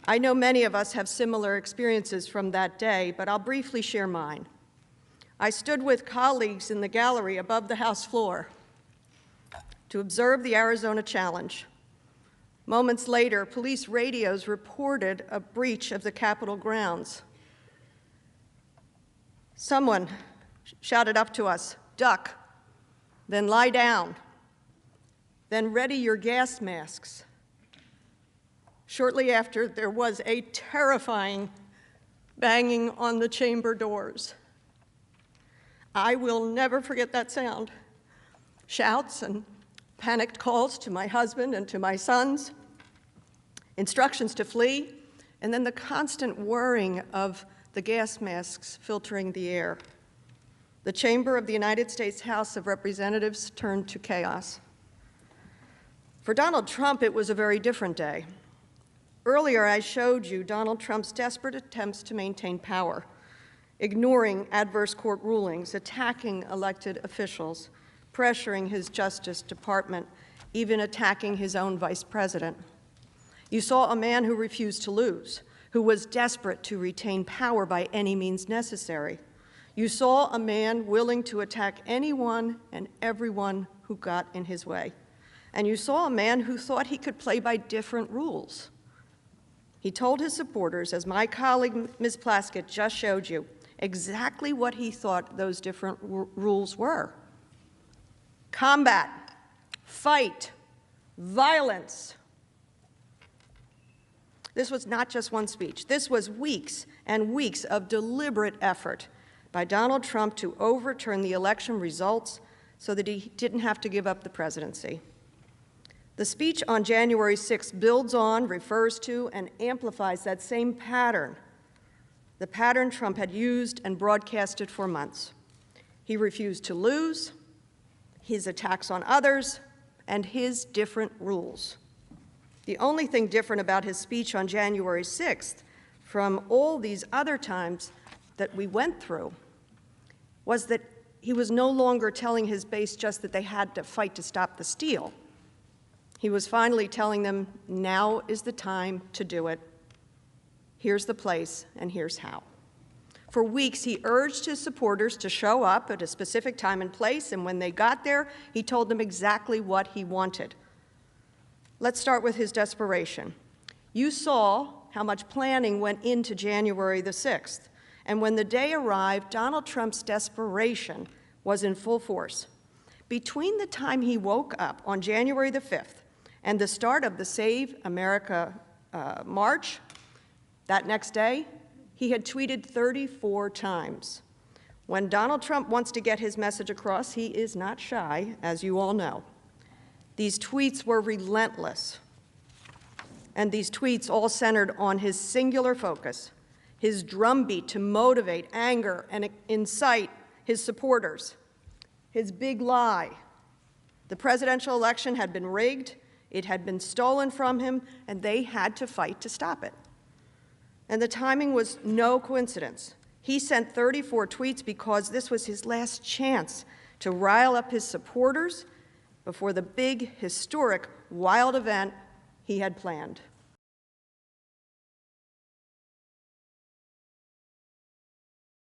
I know many of us have similar experiences from that day, but I'll briefly share mine. I stood with colleagues in the gallery above the House floor to observe the Arizona challenge. Moments later, police radios reported a breach of the Capitol grounds. Someone shouted up to us, "Duck, then lie down, then ready your gas masks." Shortly after, there was a terrifying banging on the chamber doors. I will never forget that sound. Shouts and panicked calls to my husband and to my sons, instructions to flee, and then the constant whirring of the gas masks filtering the air. The chamber of the United States House of Representatives turned to chaos. For Donald Trump, it was a very different day. Earlier, I showed you Donald Trump's desperate attempts to maintain power, ignoring adverse court rulings, attacking elected officials, pressuring his Justice Department, even attacking his own vice president. You saw a man who refused to lose, who was desperate to retain power by any means necessary. You saw a man willing to attack anyone and everyone who got in his way. And you saw a man who thought he could play by different rules. He told his supporters, as my colleague Ms. Plaskett just showed you, exactly what he thought those different rules were. Combat, fight, violence. This was not just one speech. This was weeks and weeks of deliberate effort by Donald Trump to overturn the election results so that he didn't have to give up the presidency. The speech on January 6th builds on, refers to, and amplifies that same pattern, the pattern Trump had used and broadcasted for months. He refused to lose, his attacks on others, and his different rules. The only thing different about his speech on January 6th from all these other times that we went through was that he was no longer telling his base just that they had to fight to stop the steal. He was finally telling them, now is the time to do it. Here's the place, and here's how. For weeks, he urged his supporters to show up at a specific time and place, and when they got there, he told them exactly what he wanted. Let's start with his desperation. You saw how much planning went into January the 6th, and when the day arrived, Donald Trump's desperation was in full force. Between the time he woke up on January the 5th and the start of the Save America March, that next day, he had tweeted 34 times. When Donald Trump wants to get his message across, he is not shy, as you all know. These tweets were relentless, and these tweets all centered on his singular focus, his drumbeat to motivate, anger, and incite his supporters, his big lie. The presidential election had been rigged, it had been stolen from him, and they had to fight to stop it. And the timing was no coincidence. He sent 34 tweets because this was his last chance to rile up his supporters before the big, historic, wild event he had planned.